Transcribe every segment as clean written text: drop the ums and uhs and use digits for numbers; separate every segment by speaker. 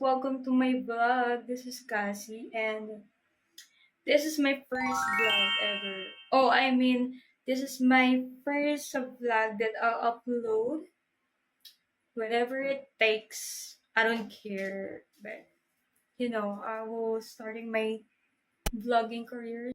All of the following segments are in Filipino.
Speaker 1: welcome to my vlog. This is Cassie, and this is my first vlog ever. This is my first vlog that I'll upload whatever it takes. I don't care, but I will starting my vlogging career.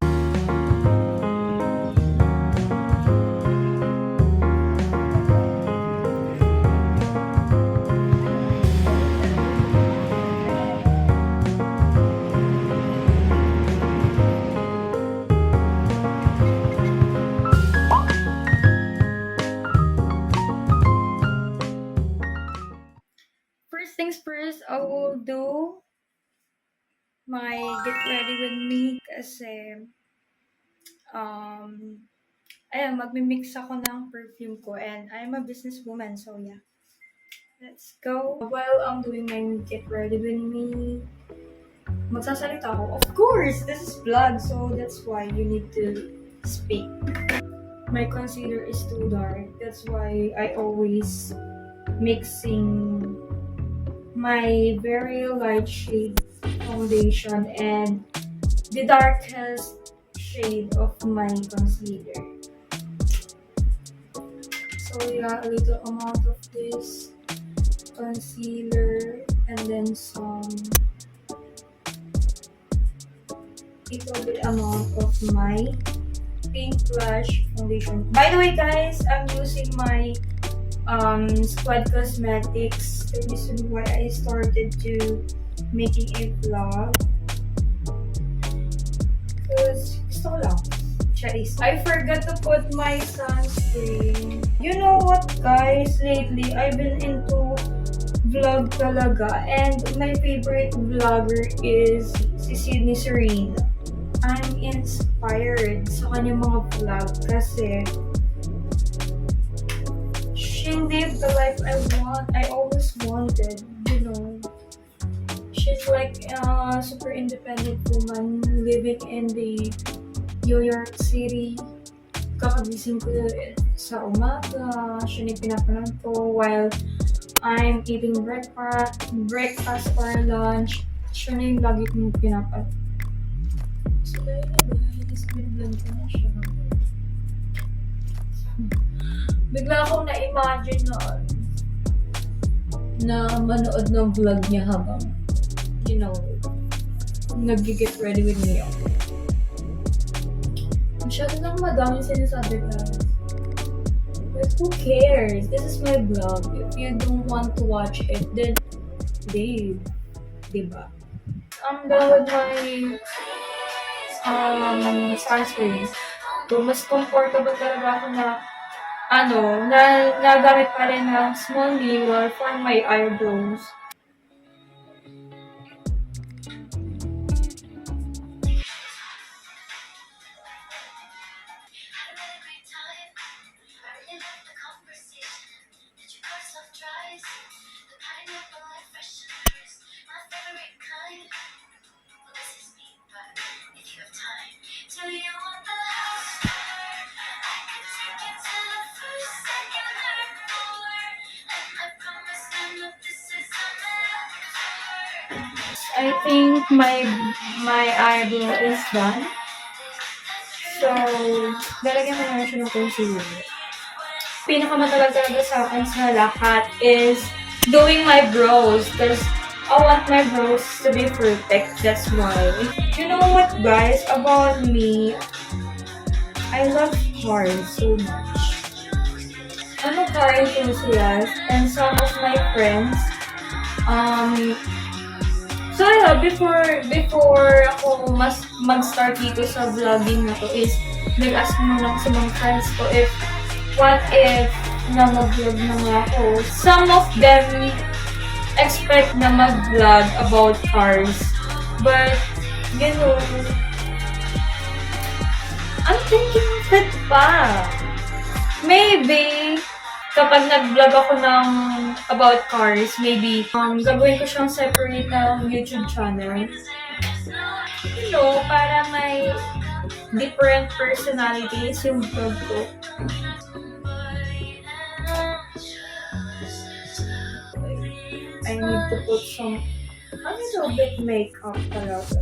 Speaker 1: First things first, I will do my get ready with me kasi um magmi-mix ako ng perfume ko and I'm a businesswoman, so yeah. Let's go. While I'm doing my get ready with me, magsasalita ako. Of course, this is vlog, so that's why you need to speak. My concealer is too dark. That's why I always mixing my very light shade foundation and the darkest shade of my concealer. So yeah, a little amount of this concealer and then some little bit amount of my pink blush foundation. By the way, guys, I'm using my Squad Cosmetics. The reason why I started to making a vlog because gusto ko lang. Charis. I forgot to put my sunscreen. You know what, guys? Lately, I've been into vlog talaga and my favorite vlogger is si Sydney Serena. I'm inspired sa kanyang mga vlog kasi she lived the life I always wanted, you know. She's like a super independent woman living in the New York City. Kakagising ko sa umaga, siya na yung pinapanood ko while I'm eating breakfast or lunch. Siya na yung lagi kong pinapanood. So, guys, biniglan ko na siya. Bigla akong na-imagine na manood ng vlog niya habang, nag-get ready with me ako. Masyado lang madami sinasabi, guys. But who cares? This is my vlog. If you don't want to watch it, then leave. Diba? I'm done with my sunscreen. So, mas comfortable talaga ako na nagamit pa rin ng small mirror for my eyebrows. I think my eyebrow is done. So, lalagyan ko na siya ng concealer. Pinakamatagal talaga sa akin sa lahat is doing my brows because I want my brows to be perfect. That's why. You know what, guys? About me, I love cars so much. I'm a car enthusiast and some of my friends, so yeah, before ako mag-start dito sa vlogging na to is nag-ask muna ako sa mga friends ko what if na mag-vlog na nga ako. Some of them expect na mag-vlog about cars. But, I'm thinking of it pa. Maybe, kapag nag-vlog ako ng about cars, maybe, gagawin ko siyang separate ng YouTube channel. Para may different personalities yung vlog ko. I need to put some A little bit makeup talaga.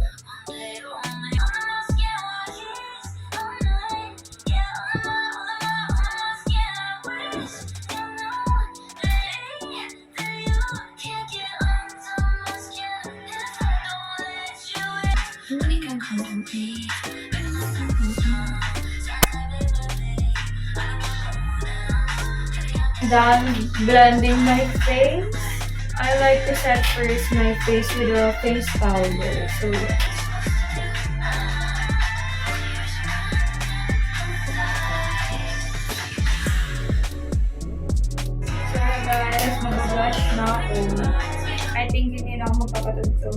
Speaker 1: Done blending my face. I like to set first my face with a face powder. So yeah. So guys, mag-blush na ako. I think hindi na ako magpapatugto.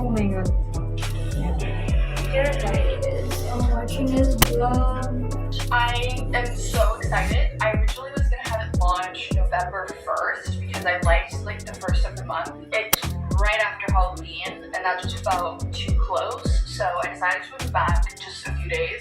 Speaker 1: Oh my god. Here guys, I'm watching this vlog.
Speaker 2: I am so excited. I originally was gonna have it launch November 1st because I liked like the first of the month. It's right after Halloween and that just felt too close. So I decided to move back just a few days.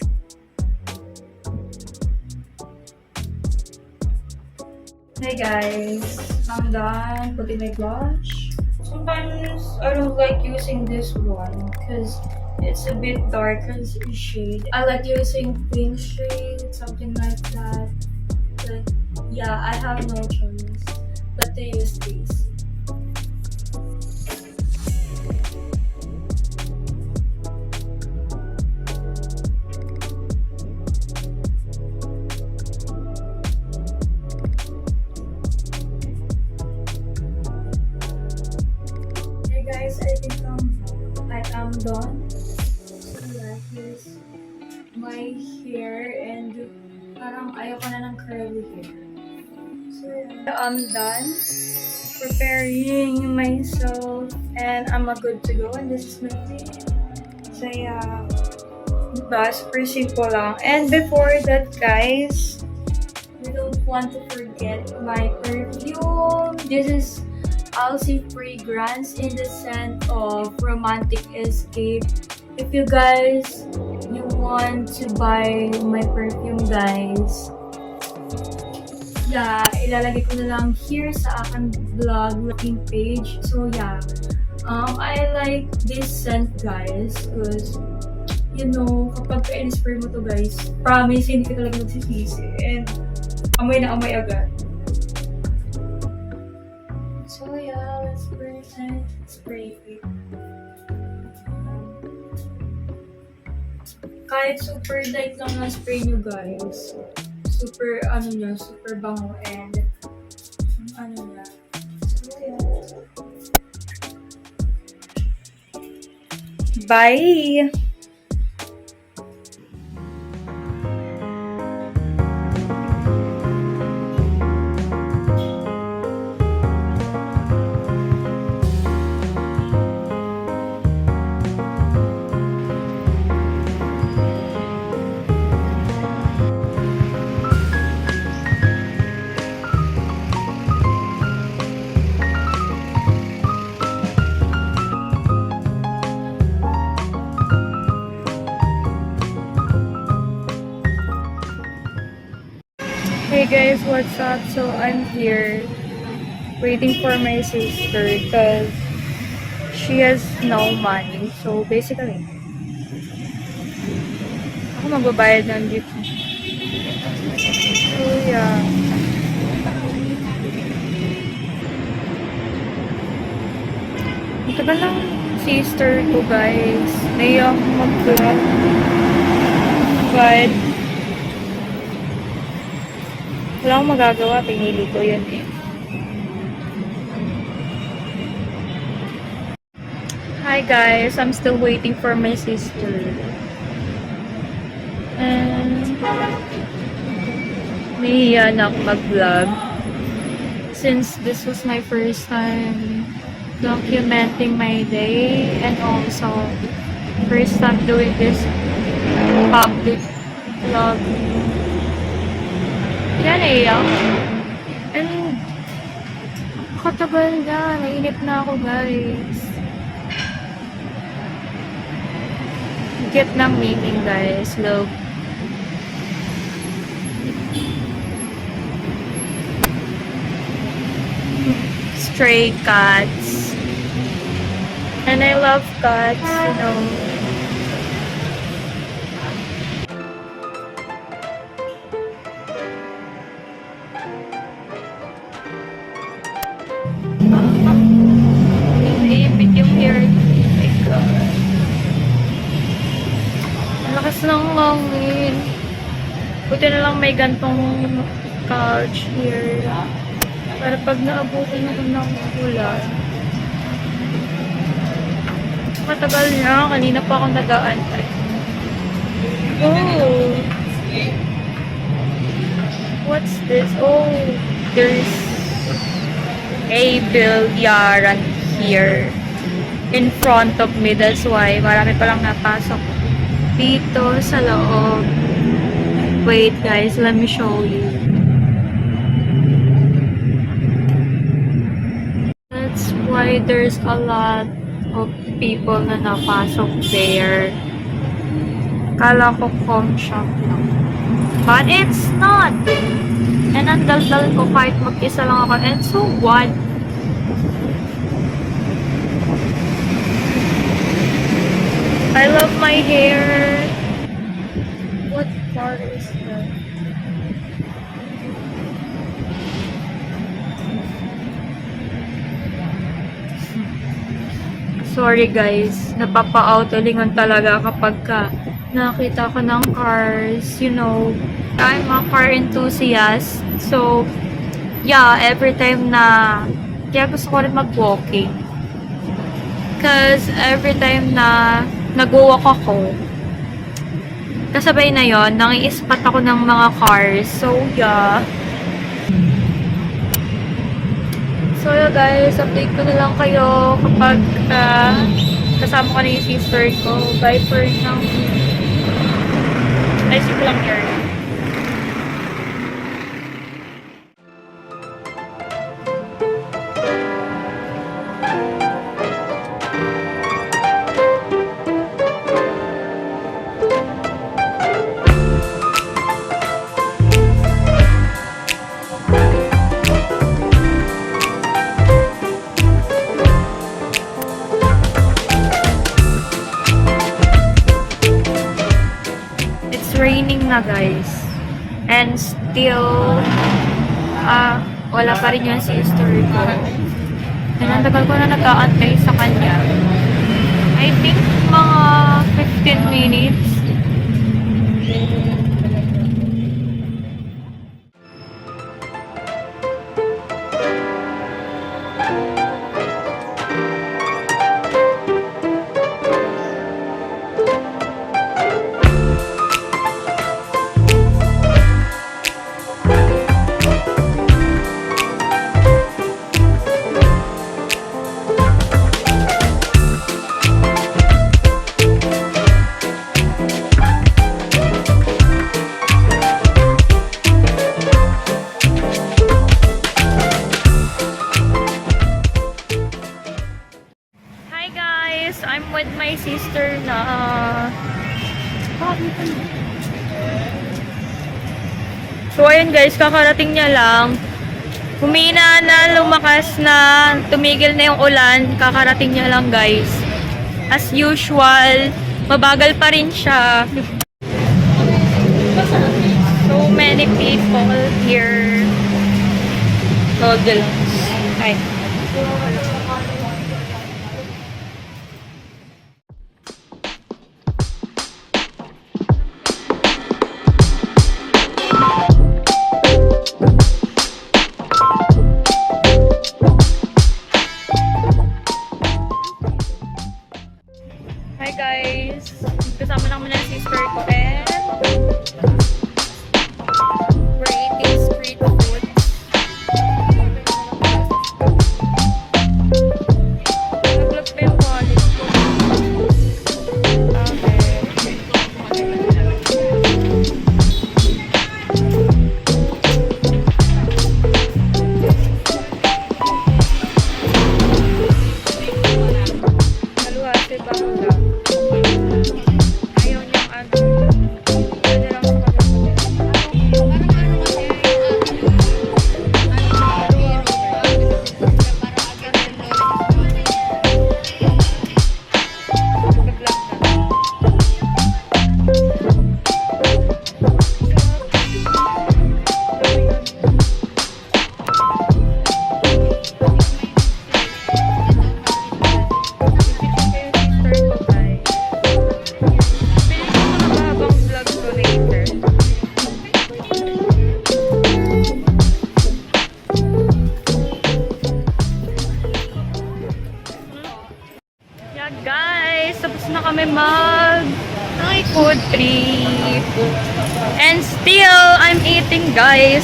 Speaker 1: Hey guys, I'm done putting my blush. Sometimes I don't like using this one because it's a bit darker shade. I like using pink shade, something like that. But yeah, I have no choice but to use these. Hey guys, I think I'm done. So yeah, here's my hair and parang ayoko na ng curly hair. So yeah, I'm done preparing myself and I'm good to go and this is my face. So yeah, diba? Super simple lang. And before that guys, we don't want to forget my perfume. This is Alsi fragrance in the scent of Romantic Escape. If you guys want to buy my perfume guys, yeah, ilalagay ko na lang here sa aking vlog looking page. So yeah, I like this scent guys because you know, kapag ka-inspire mo to guys, promise hindi ka talaga magsisisi and amoy na amoy agad. So yeah, let's spray it. Kahit super light lang na spray nyo guys, super super bango and niya. So yeah. Bye! Hey guys, what's up? So I'm here waiting for my sister because she has no money. So basically, ako magbabayad ng jeep. So yeah. Matagal lang sister ko guys. Naiyak mag-vlog. But wala akong magagawa, pinili ko yun eh. Hi guys, I'm still waiting for my sister. And nahihiya na ako mag-vlog. Since this was my first time documenting my day and also first time doing this public vlog. Yan naiyak. And katagal na. Nainip na ako guys. Get ng meeting guys. Look. stray cats. And I love cats, you know. Naipit yung hair. Oh my God. Ang lakas ng langit. Buti na lang may gantong couch here. Para pag naabutin ako ng ulan. Matagal na. Kanina pa akong nag-aantay. Oh! What's this? Oh! There's a bilyaran here in front of me. That's why marami palang napasok dito sa loob. Wait guys, let me show you. That's why there's a lot of people na napasok there. Kala ko com shop lang. But it's not! And ang daldal ko kahit mag-isa lang ako. And so what? I love my hair. What car is that? Sorry guys, napapa-autolingon talaga kapag nakita ko ng cars, you know. I'm a car enthusiast. So, yeah, every time na kaya gusto ko rin mag-walking. Because every time na nag-walk ako, kasabay na yon, nangi-spot ako ng mga cars. So, yeah. So, yeah guys, update ko na lang kayo kapag kasama ko na yung sister ko. Bye for now. Ay, ko lang here. Raining na guys, and still wala pa rin yung sister ko, and ang tagal ko na nag-aantay sa kanya. I think mga 15 minutes. I'm with my sister na so ayun guys, kakarating niya lang, humina na, lumakas na, tumigil na yung ulan, kakarating niya lang guys. As usual, mabagal pa rin siya. So many people here. Noodles. Ay. Hi guys! Kasama lang muna yung sister ko and we're eating street food. kami mag food trip. And still, I'm eating, guys.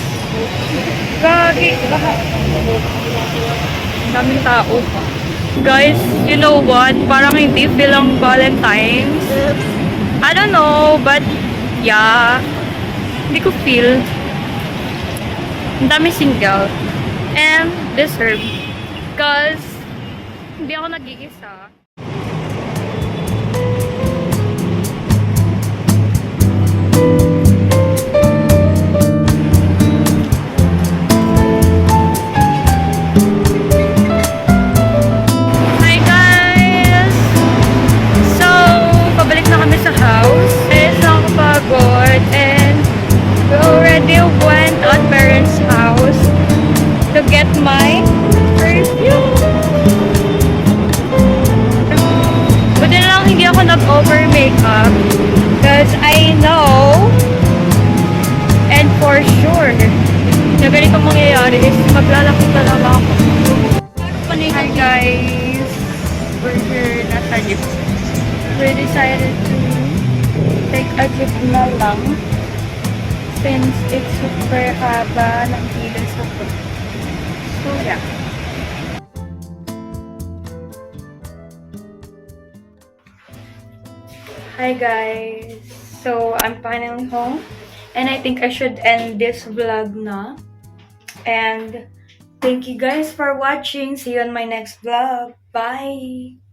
Speaker 1: Gagi. Daming tao. Guys, you know what? Parang hindi feel ang Valentine's. I don't know, but yeah. Hindi ko feel. Ang dami single. And deserve. Because hindi ako nag-iisa. Hi guys! So, pabalik na kami sa house. It's nakakapagod and we already went at parents' house to get my perfume. Buti na lang hindi ako nag-over makeup because I know and for sure na ganito mangyayari is maglalaki talaga ako. Hi guys! We're here nasa jeep. We decided to take a jeep na lang since it's super haba ng pila sa foot. So yeah. Hi guys! So I'm finally home and I think I should end this vlog na. And thank you guys for watching. See you on my next vlog. Bye!